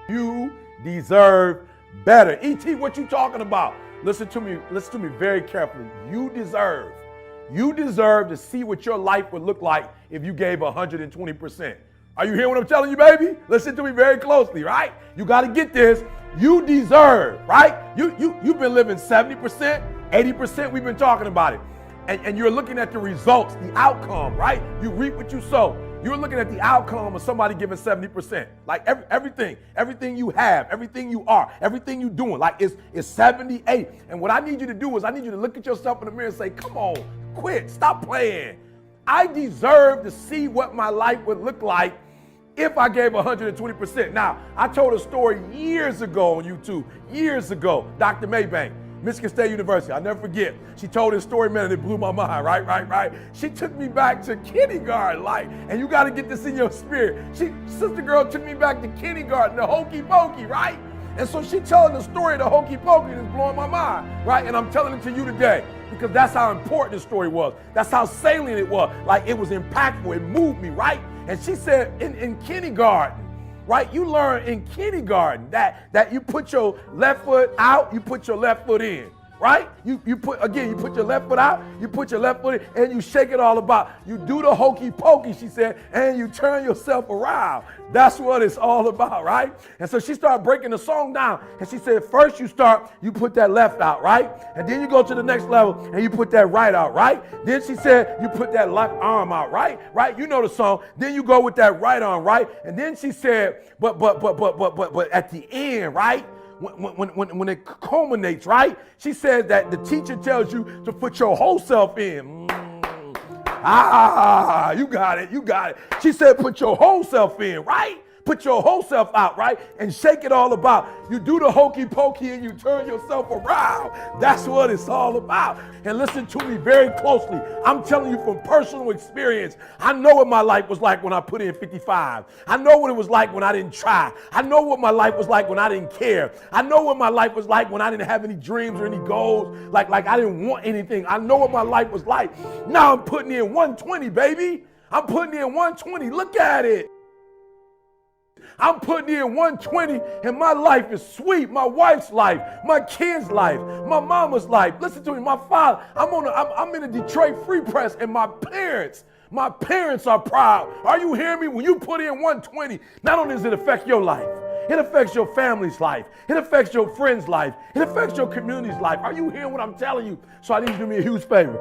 You deserve better. E.T., what you talking about? Listen to me very carefully. You deserve to see what your life would look like if you gave 120%. Are you hearing what I'm telling you, baby? Listen to me very closely, right? You got to get this. You deserve, right? You've been living 70%, 80%. We've been talking about it. And you're looking at the results, the outcome, right? You reap what you sow. You're looking at the outcome of somebody giving 70%. Like everything you have, everything you are, everything you're doing, like it's 78. And what I need you to do is I need you to look at yourself in the mirror and say, come on, quit, stop playing. I deserve to see what my life would look like if I gave 120%. Now, I told a story years ago on YouTube, years ago, Dr. Maybank, Michigan State University. I'll never forget. She told this story, man, and it blew my mind, right? She took me back to kindergarten, and you got to get this in your spirit. Sister girl took me back to kindergarten, the hokey pokey, right? And so she telling the story of the hokey pokey, and it's blowing my mind, right? And I'm telling it to you today because that's how important the story was. That's how salient it was. Like, it was impactful. It moved me, right? And she said in kindergarten, right? You learn in kindergarten that you put your left foot out, you put your left foot in, right? You put your left foot out, you put your left foot in, and you shake it all about. You do the hokey pokey, she said, and you turn yourself around. That's what it's all about, right? And so she started breaking the song down, and she said, first you put that left out, right? And then you go to the next level, and you put that right out, right? Then she said, you put that left arm out, right? Right? You know the song. Then you go with that right arm, right? And then she said, but at the end, right? When it culminates, right? She said that the teacher tells you to put your whole self in. You got it. She said, put your whole self in, right? Put your whole self out, right? And shake it all about. You do the hokey pokey and you turn yourself around. That's what it's all about. And listen to me very closely. I'm telling you from personal experience. I know what my life was like when I put in 55. I know what it was like when I didn't try. I know what my life was like when I didn't care. I know what my life was like when I didn't have any dreams or any goals. Like I didn't want anything. I know what my life was like. Now I'm putting in 120, baby. I'm putting in 120. Look at it. I'm putting in 120 and my life is sweet. My wife's life, my kids' life, my mama's life. Listen to me, my father. I'm in a Detroit Free Press and my parents are proud. Are you hearing me? When you put in 120, not only does it affect your life, it affects your family's life. It affects your friend's life. It affects your community's life. Are you hearing what I'm telling you? So I need you to do me a huge favor.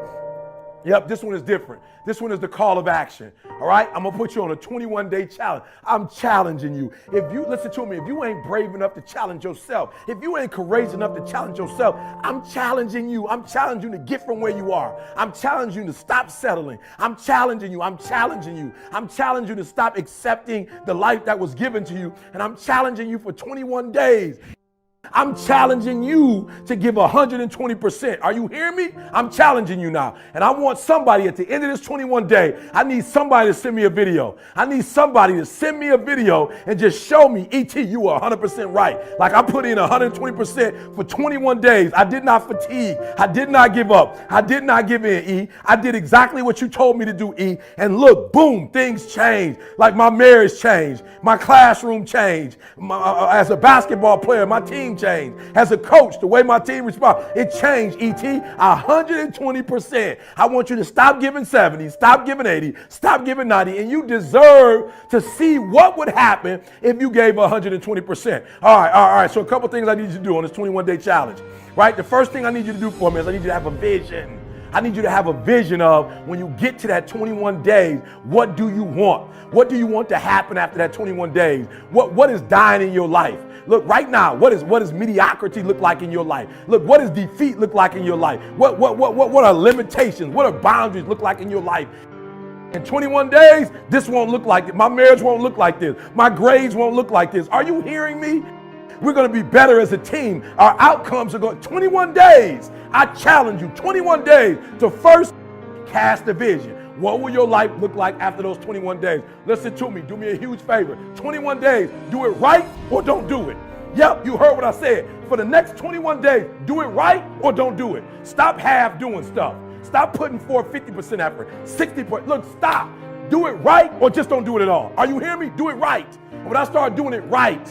Yep, this one is different. This one is the call of action. All right, I'm gonna put you on a 21-day challenge. I'm challenging you. If you listen to me, if you ain't brave enough to challenge yourself, if you ain't courageous enough to challenge yourself, I'm challenging you. I'm challenging you to get from where you are. I'm challenging you to stop settling. I'm challenging you. I'm challenging you. I'm challenging you to stop accepting the life that was given to you. And I'm challenging you for 21 days. I'm challenging you to give 120%. Are you hearing me? I'm challenging you now. And I want somebody at the end of this 21 day, I need somebody to send me a video. I need somebody to send me a video and just show me, E.T., you were 100% right. Like I put in 120% for 21 days. I did not fatigue. I did not give up. I did not give in, E. I did exactly what you told me to do, E. And look, boom, things changed. Like my marriage changed. My classroom changed. As a basketball player, my team changed. As a coach, the way my team responds, it changed, E.T. 120%. I want you to stop giving 70, stop giving 80, stop giving 90, and you deserve to see what would happen if you gave 120%. All right. So a couple things I need you to do on this 21-day challenge, right? The first thing I need you to do for me is I need you to have a vision. I need you to have a vision of when you get to that 21 days, what do you want? What do you want to happen after that 21 days? What is dying in your life? Look, right now, what does mediocrity look like in your life? Look, what does defeat look like in your life? What are limitations? What are boundaries look like in your life? In 21 days, this won't look like it. My marriage won't look like this. My grades won't look like this. Are you hearing me? We're going to be better as a team. Our outcomes are going 21 days. I challenge you, 21 days to first cast a vision. What will your life look like after those 21 days? Listen to me. Do me a huge favor. 21 days. Do it right or don't do it. Yep, you heard what I said. For the next 21 days, do it right or don't do it. Stop half doing stuff. Stop putting forth 50% effort, 60%. Look, stop. Do it right or just don't do it at all. Are you hearing me? Do it right. And when I start doing it right,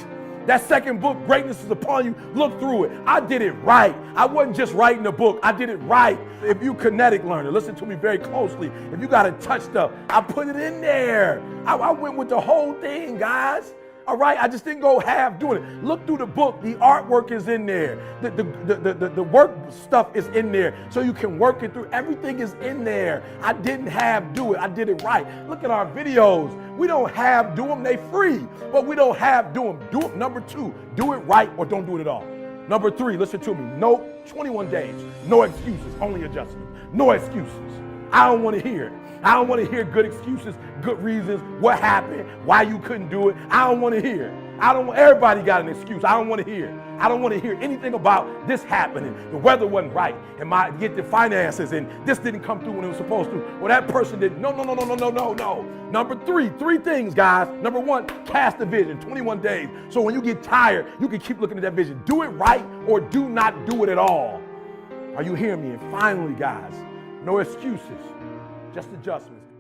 That second book, Greatness is Upon You, look through it. I did it right. I wasn't just writing a book. I did it right. If you kinetic learner, listen to me very closely. If you got to touch stuff, I put it in there. I went with the whole thing, guys. All right, I just didn't go half doing it. Look through the book. The artwork is in there. The work stuff is in there, so you can work it through. Everything is in there. I didn't half do it. I did it right. Look at our videos. We don't half do them. They free, but we don't half do them. Do it. Number 2, do it right or don't do it at all. Number 3, listen to me. No, 21 days. No excuses. Only adjustments. No excuses. I don't want to hear it. I don't want to hear good excuses, good reasons, what happened, why you couldn't do it. I don't want to hear it. Everybody got an excuse. I don't want to hear it. I don't want to hear anything about this happening. The weather wasn't right, and get the finances, and this didn't come through when it was supposed to. Well, that person didn't. No. Number 3 things, guys. Number 1, cast a vision, 21 days. So when you get tired, you can keep looking at that vision. Do it right or do not do it at all. Are you hearing me? And finally, guys, no excuses. Just adjustments.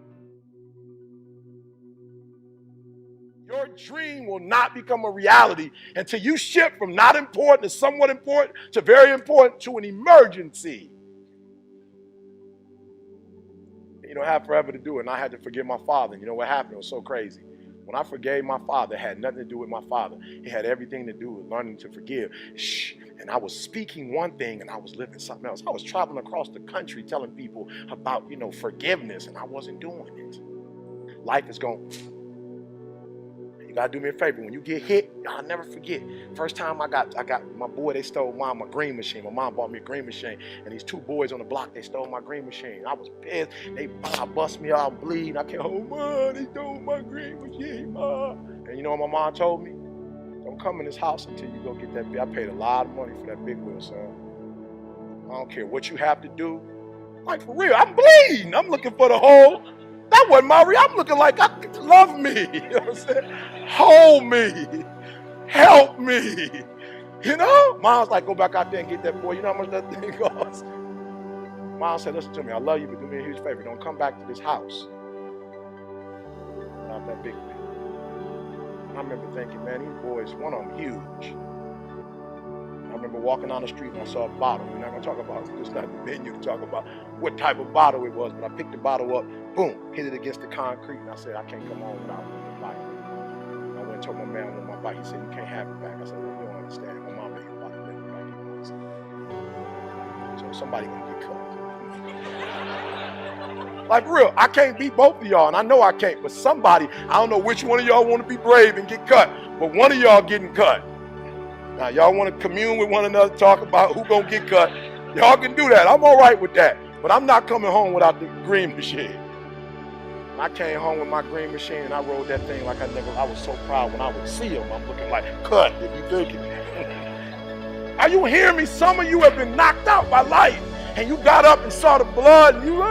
Your dream will not become a reality until you shift from not important to somewhat important to very important to an emergency. You don't have forever to do it, and I had to forgive my father. You know what happened? It was so crazy. When I forgave my father, it had nothing to do with my father. It had everything to do with learning to forgive. And I was speaking one thing and I was living something else. I was traveling across the country telling people about, forgiveness, and I wasn't doing it. Life is going. You gotta do me a favor. When you get hit, I'll never forget. First time I got my boy, they stole my green machine. My mom bought me a green machine, and these 2 boys on the block, they stole my green machine. I was pissed. They bust me out, bleeding. I can't hold, Mom, they stole my green machine, Mom. And you know what my mom told me? Don't come in this house until you go get that. I paid a lot of money for that big wheel, son. I don't care what you have to do. Like, for real, I'm bleeding. I'm looking for the hole. That wasn't my real. I'm looking like, love me. You know what I'm saying? Hold me. Help me. Mom's like, go back out there and get that boy. You know how much that thing costs? Mom said, listen to me. I love you, but do me a huge favor. Don't come back to this house. Not that big thing. I remember thinking, man, these boys, one of them huge. I remember walking down the street and I saw a bottle. We're not going to talk about it. It's not the venue to talk about what type of bottle it was, but I picked the bottle up, boom, hit it against the concrete, and I said, I can't come home without my bike. I went and told my man on my bike. He said, you can't have it back. I said, no, you don't understand. My mom ain't about to let it back. So somebody going to get cut. Like, real, I can't beat both of y'all, and I know I can't, but somebody, I don't know which one of y'all want to be brave and get cut, but one of y'all getting cut. Now, y'all want to commune with one another, talk about who gonna get cut. Y'all can do that. I'm all right with that. But I'm not coming home without the green machine. I came home with my green machine and I rode that thing like I was so proud when I would see him. I'm looking like, cut, if you think it. Are you hearing me? Some of you have been knocked out by life. And you got up and saw the blood and you,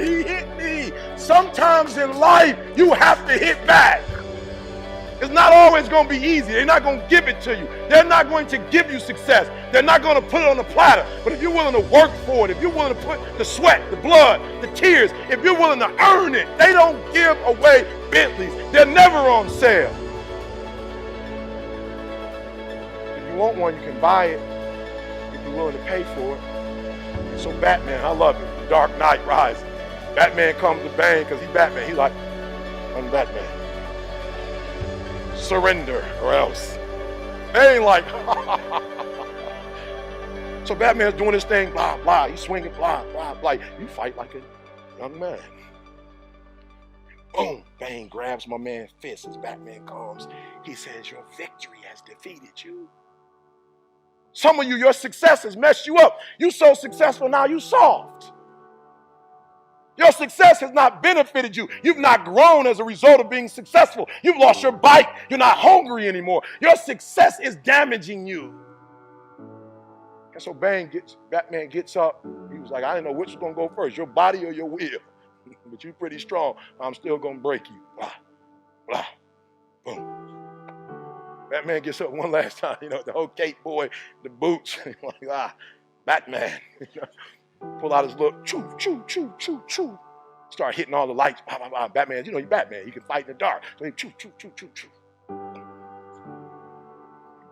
he hit me. Sometimes in life, you have to hit back. It's not always going to be easy. They're not going to give it to you. They're not going to give you success. They're not going to put it on a platter. But if you're willing to work for it, if you're willing to put the sweat, the blood, the tears, if you're willing to earn it, they don't give away Bentleys. They're never on sale. If you want one, you can buy it if you're willing to pay for it. And so Batman, I love it. The Dark Knight Rises. Batman comes to Bane because he's Batman. He's like, I'm Batman. Surrender or else. They ain't like, So Batman's doing his thing, blah, blah. He's swinging, blah, blah, blah. You fight like a young man. Boom, Bane grabs my man's fist as Batman comes. He says, your victory has defeated you. Some of you, your success has messed you up. You so successful now, you soft. Your success has not benefited you. You've not grown as a result of being successful. You've lost your bite. You're not hungry anymore. Your success is damaging you. And so Batman gets up. He was like, I didn't know which was going to go first, your body or your will. But you're pretty strong. I'm still going to break you. Blah, blah, boom. Batman gets up one last time. The whole cape boy, the boots. Like, Batman. Pull out his little choo, choo, choo, choo, choo. Start hitting all the lights. Bah, bah, bah. Batman, he's Batman. He can fight in the dark. So he choo, choo, choo, choo, choo.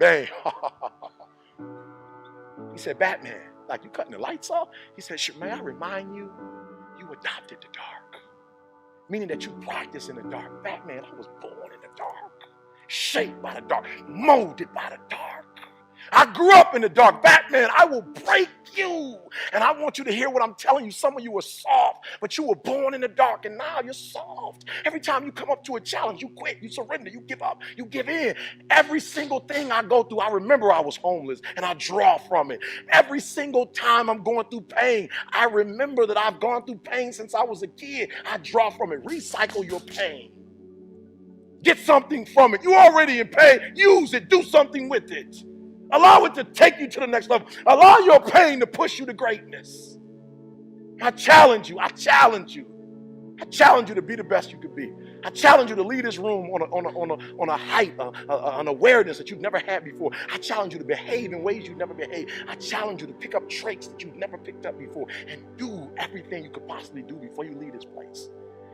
Bang. He said, Batman, like you cutting the lights off? He said, may I remind you, you adopted the dark. Meaning that you practice in the dark. Batman, I was born in the dark. Shaped by the dark. Molded by the dark. I grew up in the dark. Batman, I will break you. And I want you to hear what I'm telling you. Some of you were soft, but you were born in the dark, and now you're soft. Every time you come up to a challenge, you quit, you surrender, you give up, you give in. Every single thing I go through, I remember I was homeless, and I draw from it. Every single time I'm going through pain, I remember that I've gone through pain since I was a kid. I draw from it. Recycle your pain. Get something from it. You're already in pain. Use it. Do something with it. Allow it to take you to the next level. Allow your pain to push you to greatness. I challenge you. I challenge you. I challenge you to be the best you could be. I challenge you to lead this room on a height, an awareness that you've never had before. I challenge you to behave in ways you've never behaved. I challenge you to pick up traits that you've never picked up before and do everything you could possibly do before you leave this place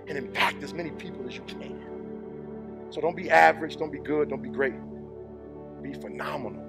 and impact as many people as you can. So don't be average, don't be good, don't be great. Be phenomenal.